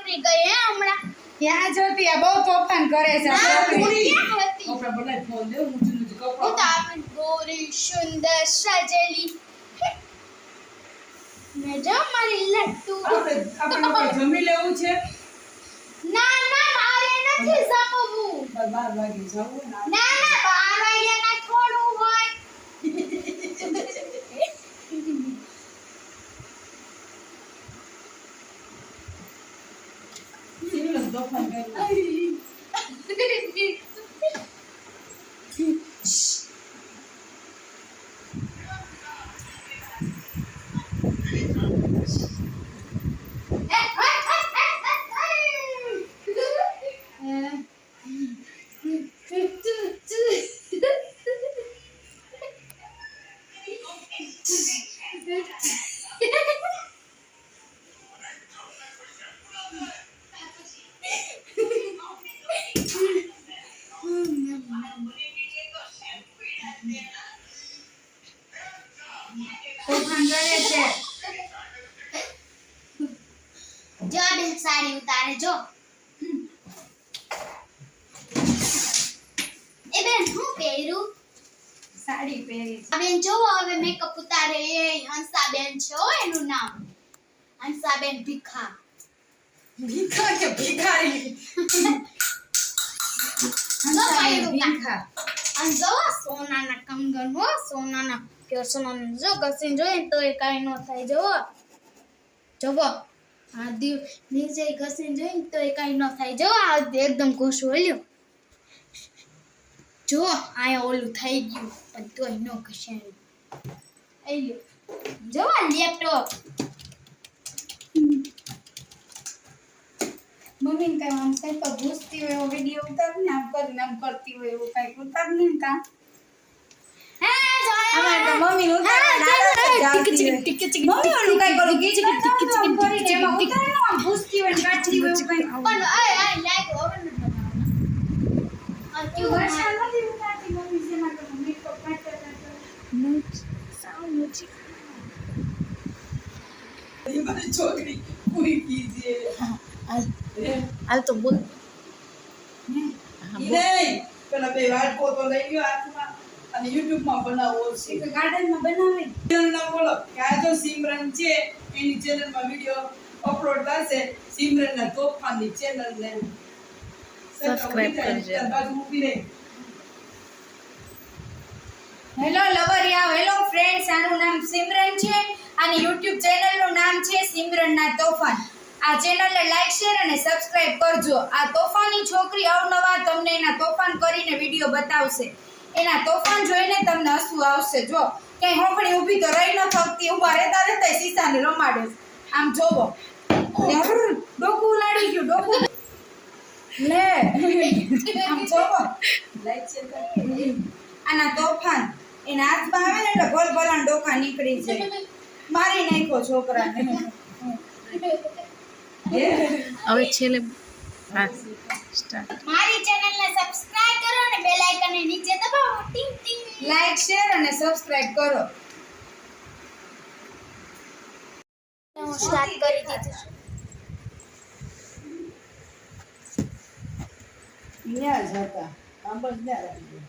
છોકરી ગઈ હે હમણાં ત્યાં જોતી આ બહુ તોફાન કરે છે આ છોકરી. કપડા બનાવી ફોન દે ઊંચું ઊંચું હું કપડા તો આપણી ગોરી સુંદર સજેલી મેં જો મારી લટ્ટુ આપણે લોકો જમી લેવું છે ના ના મારે નથી જમવું 12 વાગે જવું ને ના ના 12 વાગ્યાના થોડું હોય સિવિલ તોફાન કર્યું તોફાન કરે છે. જો બે સાડી ઉતારે જો એ બેન હું પહેરું સાડી પહેરી છે. આ બેન જોવો હવે મેકઅપ ઉતારે એ હંસાબેન છે હો એનું નામ હંસાબેન ભીખા ભીખા કે ભિખારી પહેરું ભીખા. અને જો સોનાના કંગન હો સોનાના પ્યોર સોનાના જો ઘસીને જોઈએ તો એ કાંઈ ન થાય જોવો જોવો આ નીચે ઘસીને જોઈએ તો એ કાંઈ ન થાય જો આ એકદમ ઘોષું ઓલ્યો જો આયા ઓલું થઈ ગયું પણ તોય ન ઘસાયું આલ્યો જો આ લેપટોપ મમ્મી કઈ આમ કઈ પર ઘૂસતી હોય એવો વિડીયો ઉતાર ને આમ કરીને આમ કરતી હોય એવું કઈ ઉતાર ને કા હા જો અમારે તો મમ્મી ઉતારવા નાડો છે ટીક ટીક મમ્મી ઓલું કઈ કરું ગીચ ગીચ કરીને એમાં ઉતાર ને આમ ઘૂસતી હોય ને કાચરી હોય એવું કઈ પણ આ લાઈક ઓવર ન બનાવવાનું આ એવું કેવું વર્ષા નથી ઉતારતી મમ્મી જેમાં તો મમ્મી તો કાચતા મારી છોકરી પૂરી કીજે હાલ તો બોલ નહીં પેલા બે વાટકો તો લઈ ગયો હાથમાં અને YouTube માં બનાવવો છે એક ગાર્ડનમાં બનાવે ચેનલ નામ બોલો કે આ જો સિમરન છે એની ચેનલમાં વિડિયો અપલોડ થશે સિમરનના તોફાનની ચેનલ ને સબસ્ક્રાઇબ કરજો બાજુ ઊભી રહે હેલો લવરિયા હેલો ફ્રેન્ડ્સ આનું નામ સિમરન છે અને YouTube ચેનલનું નામ છે સિમરનના તોફાન આ ચેનલને લાઈક શેર અને સબસ્ક્રાઇબ કરજો આ તોફાની છોકરી અવનવા તમને એના તોફાન કરીને વિડિયો બતાવશે એના તોફાન જોઈને તમને હસવું આવશે જો કઈ હોંકડી ઊભી તો રહી ન થકતી ઊભા રહેતા રહેતા સીસાને રમાડે છે. આમ જોવો ડોકું ઉલાડી ગયું ડોકું લે આમ જોવો લાઈક શેર કર આના તોફાન એના હાથમાં આવે ને એટલે ભલ ભલાન ડોકા નીકળી જાય મારી નાખ્યો છોકરાને હવે છેલ્લે હા સ્ટાર્ટ મારી ચેનલને સબસ્ક્રાઇબ કરો અને બેલ આઇકનને નીચે દબાવો ટીંગ ટીંગ લાઈક શેર અને સબસ્ક્રાઇબ કરો હું સ્ટાર્ટ કરી દીધું ન્યા જતા આંબજ ન્યા રાખી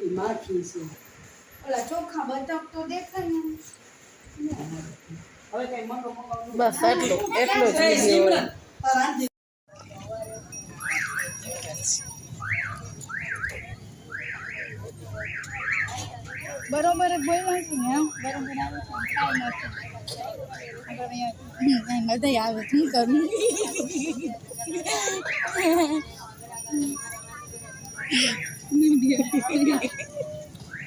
એ માખી છે ઓલા ચોખા બતક તો દેખાય ને હવે કઈ મંગો મંગો બસ એટલો જ વિડિયો સિમરન તારા બરોબર જ બોલ્યા છે ને હા બરોબર આવે છે કાઈ નથી બધા આવે શું કરું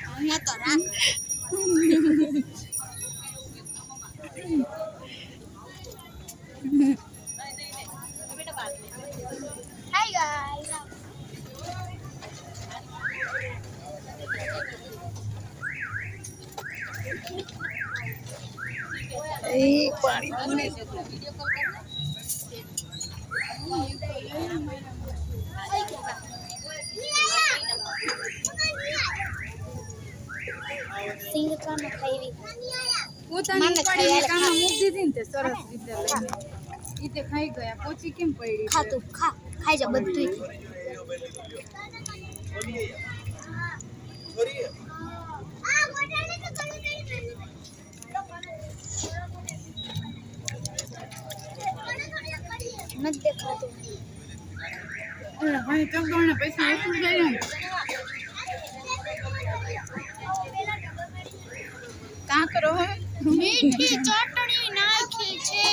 અહીંયા તો રાખ હાય ગાઈસ એ પાણી પૂરી સિંગ કામ ખાઈવી પોતાની મને ઉપાડીને ખાઈ કામમાં મૂકી દીધી ને તે સરસ રીતે લઈને ઈ તે ખાઈ ગયા પોચી કેમ પડી ખા તું ખા ખાઈ જા બધું નથી દેખાતું ભાઈ કેમ તમને પૈસા વસૂલ કર્યા ને કાં કરો હવે મીઠી ચટણી નાખી છે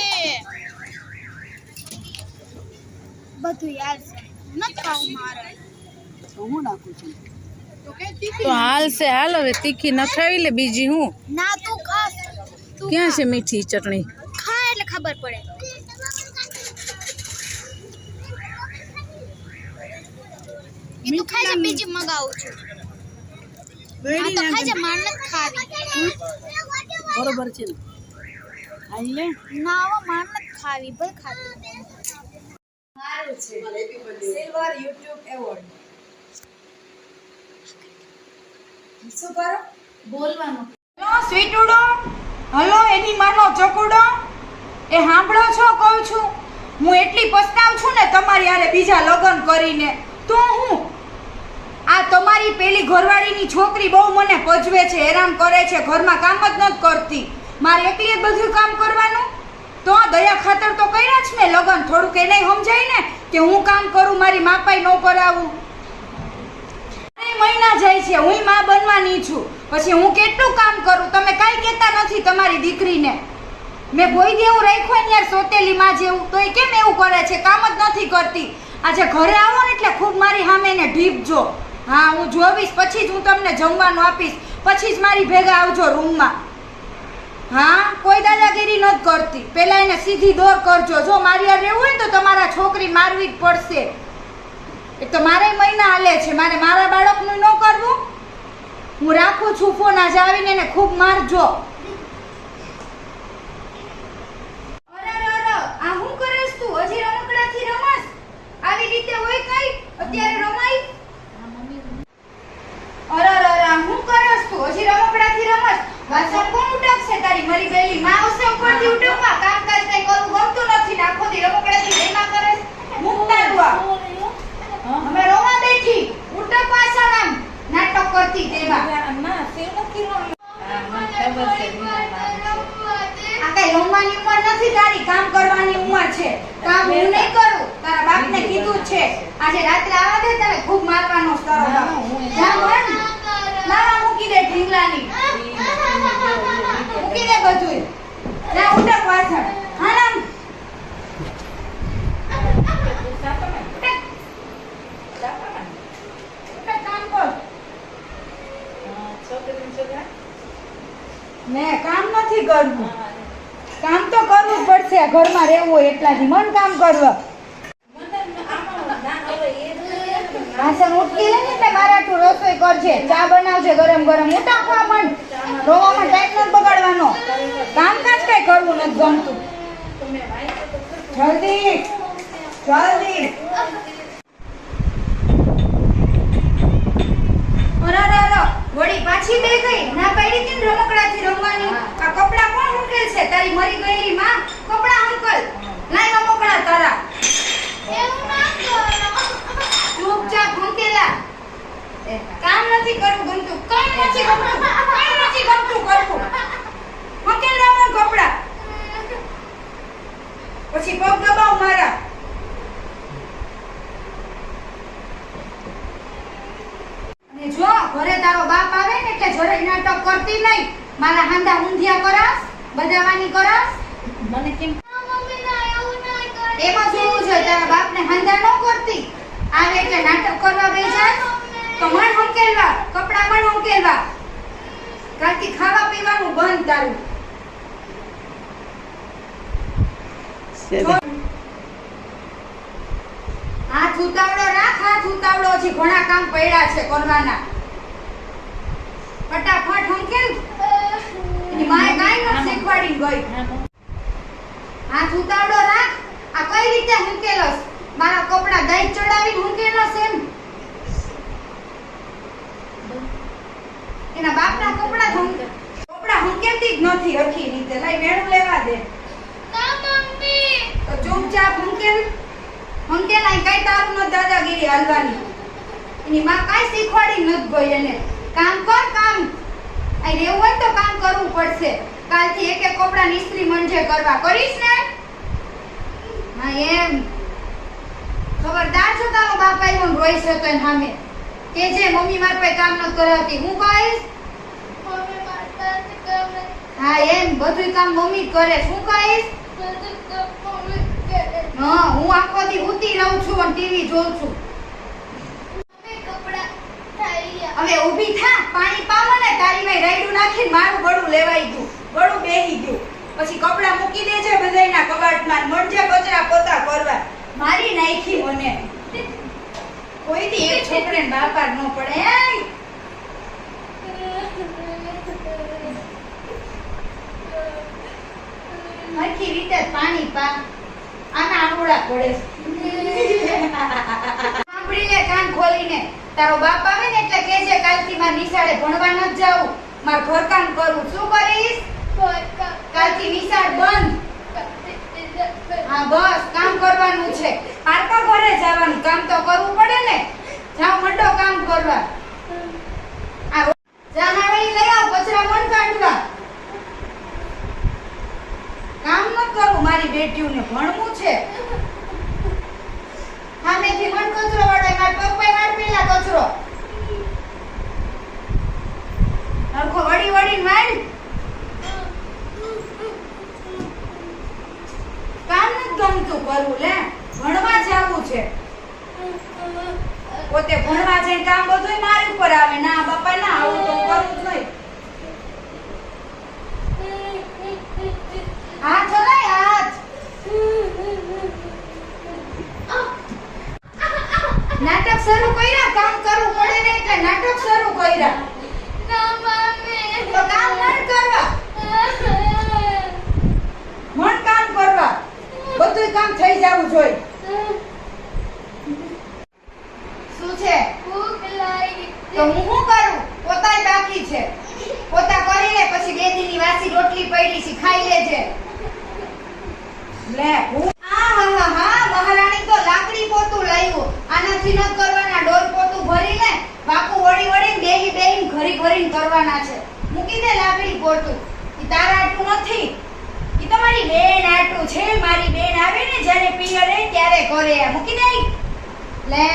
બધું યાર છે ન ખાવું મારે હું નાખું છું તો કે તો હાલશે હાલ હવે તીખી ન ખાવી લે બીજી હું ના તું ખા તું ક્યાં છે મીઠી ચટણી ખા એટલે ખબર પડે એ તું ખાઈ જા બીજી મગાવું છું આ તો ખાઈ જા માર નથી ખાવી બરોબર છે ને ખાઈ લે ના હવે માર નથી ખાવી ભાઈ ખાતી સારું છે સિલ્વર યુટ્યુબ એવોર્ડ શું કરો બોલવાનું હલો સ્વીટુડો હલો એની માનો ચકુડો એ સાંભળો છો કહું છું હું એટલી પસ્તાવ છું ને તમારી હારે બીજા લગ્ન કરીને તો હું આ તમારી પેલી ઘરવાળીની છોકરી બહુ મને પજવે છે હેરાન કરે છે ઘરમાં કામ જ નથી કરતી મારે એકલી જ બધું કામ કરવાનું તો દયા ખાતર તો કર્યા જ ને લગ્ન થોડુંક એને સમજાય ને કે હું કામ કરું મારી માપાઈ ન કરાવું મહિના જાય છે હું માં બનવાની છું પછી હું કેટલું કામ કરું તમે કાંઈ કહેતા નથી તમારી દીકરીને મેં ભોઈ દેવું રાખ્યું ને યાર સોતેલી માં જેવું તો એ કેમ એવું કરે છે કામ જ નથી કરતી આજે ઘરે આવો ને એટલે ખૂબ મારી સામે ને ઢીપજો હા હું જોવીશ પછી જ હું તમને જમવાનું આપીશ પછી જ મારી ભેગા આવજો રૂમમાં હા કોઈ દાદાગીરી નથી કરતી પહેલા એને સીધી દોર કરજો જો મારી આ રહેવું હોય ને તો તમારા છોકરી મારવી જ પડશે એ તો મારે મહિના હાલે છે મારે મારા બાળકનું ન કરવું હું રાખું છું ફોન આજે આવીને એને ખૂબ મારજો આ હું કરસ તું હજી રમકડાથી રમસ આવી રીતે હોય કઈ અત્યારે રમાય અરે હું કરસ તું હજી રમકડાથી રમસ વાસણ કોણ ઉઠાવશે તારી મરી ગયેલી માં આવશે ઉપરથી ઉઠાવવા કામકાજ કઈ કરવું ગમતું નથી ને આખો દી રમકડાથી રેમા કરે મુકતા રૂવા અમે રોવા બેઠી ઉઠક વાસણ આમ નાટક કરતી તેવા આ કઈ રમવાની ઉંમર નથી તારી કામ કરવાની ઉંમર છે કામ હું નહીં કરું તારા બાપને કીધું છે આજે રાત્રે આવા દે તને ખૂબ મારવાનો સ્તરો જા મન લાવા મૂકી દે ઢીંગલાની મૂકી દે બધું જા ઉઠક વાસણ હાલામ કામ કર ને કામ નથી કરવું કામ તો કરવું જ પડશે ઘરમાં રહેવું હોય એટલાથી મન કામ કરવા વાસણ ઉટકી લે ને એટલે મારા તું રસોઈ કરજે ચા બનાવજે ગરમ ગરમ મોટા ખા મન રોવામાં ટાઈમ નથી બગાડવાનો કામકાજ કઈ કરવું નથી ગમતું જલ્દી જલ્દી વળી પાછી બે ગઈ ના પાડી હતી ને રમકડાથી રમવાની આ કપડા કોણ મૂકેલ છે તારી મરી ગયેલી માં કપડા અંકલ લાય રમકડા તારા એવું ના કરો ચૂપચાપ મૂકેલા કામ નથી કરવું ગમતું કઈ નથી ગમતું કરવું મૂકેલ રમણ કપડા પછી પગ દબાવ મારા જો ઘરે તારો બાપ આવે ને એટલે જોરે નાટક કરતી નહીં મારા હાંધા ઊંધિયા કરસ બધાવાની કરસ મને કેમ મમ્મી ના એવું ના કરે એમાં જોવું છે તારા બાપને હાંધા ન કરતી આવે એટલે નાટક કરવા બેસાય તો મન હંકેલવા કપડા મન હંકેલવા કાલથી ખાવા પીવાનું બંધ તારું હાથ ઉતાવળો રાખ હાથ ઉતાવળો હજી ઘણા કામ પડ્યા છે કરવાના ફટાફટ હંકેલ એની માએ કાંઈ નથી શીખવાડી ગઈ હાથ ઉતાવળો રાખ આ કઈ રીતે હંકેલસ મારા કપડા દહીં ચડાવી હંકેલસ એમ એના બાપના કપડા કપડા હંકેતી જ નથી હરખી રીતે. લઈ વેણું લેવા દે. ના મમ્મી તો ચૂપચાપ હંકેલ અહીં કઈ તારું ન દાદાગીરી હાલવાની. એની માં કાંઈ શીખવાડી નથી ગઈ એને. કામ કર કામ. અહીં રહેવું હોય તો કામ કરવું પડશે. કાલથી એક એક કપડાં ઇસ્ત્રી મંજે કરવા કરીશ ને. હા એમ ખબરદાર છો તારો બાપ આવ્યો ને રોઈ છે તો એની સામે કે જે મમ્મી મારા પાસે કામ ન કરાવતી. હું કહીશ મમ્મી મારતા ગમે હા એમ બધું કામ મમ્મી જ કરે. શું કહીશ બધું કામ મમ્મી કરે. હા હું આખો દી ઊતી રહું છું અને ટીવી જોઉં છું. મમ્મી કપડા થઈ ગયા. હવે ઊભી થા પાણી પાવો ને તારી માં રાયડું નાખીને મારું ગળું લેવાઈ ગયું. ગળું બેહી ગયું. પછી કપડા મૂકી દેજે બધાયના કબાટમાં. મંજે કચરા પોતા કરવા. મારી નાખી મને. કોઈ દી એક છોકરીને બાપાર ન પડે. હરખી રીતે પાણી પા. આના આંગળા પડે. સાંભળી લે કાન ખોલીને. તારો બાપ આવે ને એટલે કહેજે કાલથી માર નિશાળે ભણવા ન જાઉં. માર ઘરકામ કરું. શું કરીશ? કાલથી નિશાળ બંધ. હા બસ કામ કરવાનું છે. પારકા ઘરે જવાનું. કામ તો કરવું પડે ને. જાઓ મંડો કામ કરવા. આ જાનાવાળી લઈ આવ કચરા મન કાઢવા. કામ ન કરું મારી બેટીઓને ભણવું છે. સામેથી મન કચરો વળાય. મારા પપ્પાએ માર પેલા કચરો હરખો વળી વળીને મારી. કામ નથી ગમતું કરવું. લે ભણવા જાવું છે. પોતે ભણવા જઈને કામ બધું મારી ઉપર આવે. ના બાપા ના આવું તો કરવું જ નહીં. હાથ હલાય હાથ. નાટક શરૂ કર્યા. કામ કરવું પડે ને એટલે નાટક શરૂ કર્યા. ના મમ્મી તો કામ મન કરવા. મન કામ કરવા. બધું કામ થઈ જવું જોઈએ. શું છે? ભૂખ લાગી તો હું શું કરું? પોતાય બાકી છે. પોતા કરી લે પછી બે દીની વાસી રોટલી પડી છે ખાઈ લેજે. લે હા મહારાણી તો લાકડી પોતું લાવ્યું. આનાથી ન કરવાના. ડોર પોતું ભરી લે. બાપુ વળી વળી બેહી ઘરી ઘરીને કરવાના છે. મૂકી દે લાકડી પોતું. ઈ તારા આટલું નથી. ઈ તમારી બેન આટલું છે. મારી બેન આવે ને જ્યારે પિયરે ત્યારે કરે. મૂકી દે. લે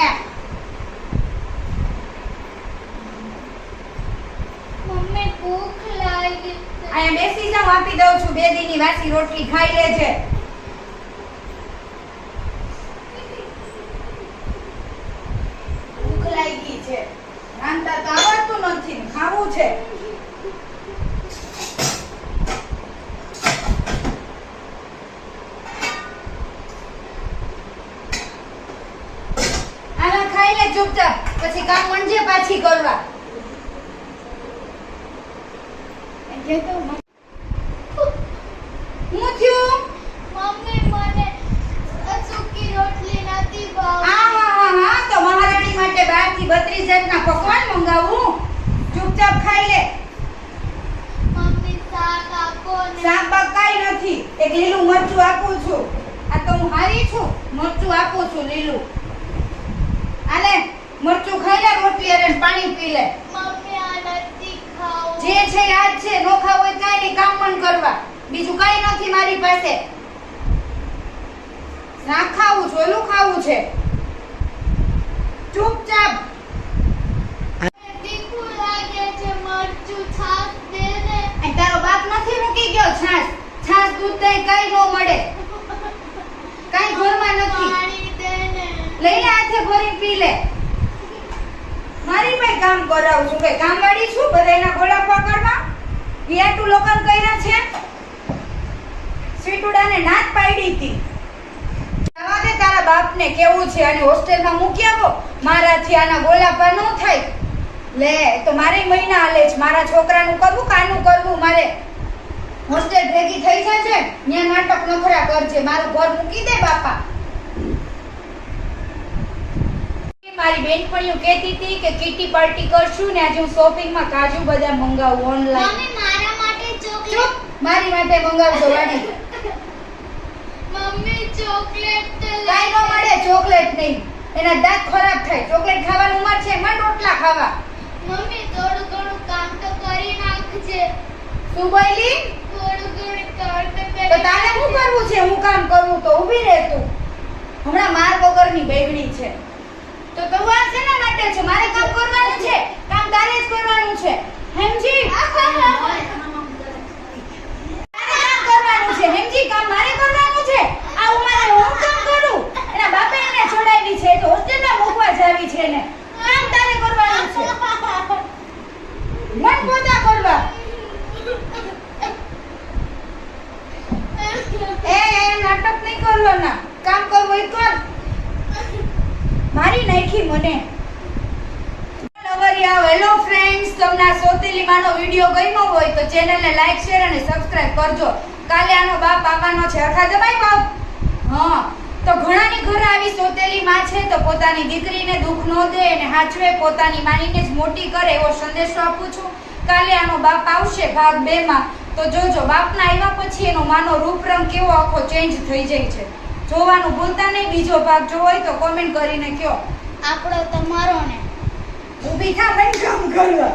મમ્મી ભૂખ લાગી અહીંયા બેસી જાવ. આપી દઉં છું. બે દીની વાસી રોટલી ખાઈ લેજે. ભૂખ લાગી છે. રાંધતા તો આવડતું નથી. ખાવું છે. આના ખાઈ લે ચૂપચાપ. પછી કામ મંજે પાછી કરવા. હું થયું? મમ્મી મને સૂકી રોટલી નથી ભાવતી. હા તો મહારાણી માટે 12 થી 32 જાતના પકવાન મંગાવું. ચૂપચાપ ખાઈ લે. મમ્મી શાક આપો ને. શાક બાક કાંઈ નથી. એક લીલું મરચું આપું છું. આ તો હું હારી છું. મરચું આપું છું લીલું. આલે મરચું ખાઈ લે. રોટલી અરે પાણી પી લે. મમ્મી આ નથી ખાવું. જે છે યાદ છે. નો ખાવ હોય કાંઈ નહીં. કામ પણ કરવા. બીજું કાંઈ નથી મારી પાસે. શાક ખાવું છે. ઓલું ખાવું છે. ચૂપચાપ. તીખું લાગે છે. મરચું છાશ દે ને. અહીં તારો બાપ નથી મૂકી ગયો છાશ. છાશ દૂધ દહીં કાંઈ ન મળે. કાંઈ ઘરમાં નથી. પાણી દે ને. લઈ લે હાથે ભરીને પી લે. મારી પાસે કામ કરાવું છું. કઈ કામવાળી છું બધાયના ગોળા પકડવા? વિયાટું લોકન કર્યા છે. સ્વીટુડાને નાત પાડી હતી. જવા દે તારા બાપને કેવું છે. અને હોસ્ટેલમાં મૂકી આવો. મારાથી આના ગોળાપા ન થાય. લે તો મારે મહિના હાલે છે. મારા છોકરાનું કરવું કાનું કરવું મારે. હોસ્ટેલ ભેગી થઈ જશે. ન્યા નાટક નખરા કરજે. મારું ઘર મૂકી દે બાપા. મારી બેનપણીઓ કહેતી હતી કે કીટી પાર્ટી કરશું ને આજે હું શોપિંગમાં કાજુ બદામ મંગાવું ઓનલાઈન. મમ્મી મારા માટે ચૂપ મારી માટે મંગાવજો વાડી મમ્મી ચોકલેટ તો કાઈ નો મળે ચોકલેટ નહીં એના દાંત ખરાબ થાય ચોકલેટ ખાવાની ઉંમર છે મન રોટલા ખાવા મમ્મી થોડું ઘણું કામ તો કરી નાખજે તું બોલી થોડું ઘણું કામ તો તો કરી તારે શું કરવું છે હું કામ કરું તો ઊભી રહે તું હમણાં માર વગરની બેગડી છે તો તું આ શેના માટે છે મારે કામ કરવાનું છે કામ તારે જ કરવાનું છે હેમજી તારે કામ કરવાનું છે હેમજી કામ મારે કરવાનું છે આ ઉંમરે હું કામ કરું એના બાપે એને છોડાવી છે તો હોસ્ટેલમાં મૂકવા જાવી છે ને કામ તારે કરવાનું છે મન પોતા કરવા એ નાટક નહીં કરવાના કામ કરવું હોય કર મારી નાખી મને હેલો ફ્રેન્ડ્સ તમને આ સોતેલી માનો વિડિયો ગમ્યો હોય તો ચેનલને લાઈક શેર અને સબસ્ક્રાઇબ કરજો કાલે આનો બાપ આવવાનો છે અખા દબાઈ બાપ હા તો ઘણાની ઘરે આવી સોતેલી માં છે તો પોતાની દીકરીને દુઃખ ન દે અને હાચવે પોતાની માનીને જ મોટી કરે એવો સંદેશો આપું છું કાલે આનો બાપ આવશે ભાગ 2 માં તો જોજો બાપના આવ્યા પછી એનો માનો રૂપરંગ કેવો આખો ચેન્જ થઈ જાય છે જોવાનું ભૂલતા નહીં બીજો ભાગ જોવો હોય તો કોમેન્ટ કરીને કયો આપણો તમારો ને ઊભી થા મને કામ કરવા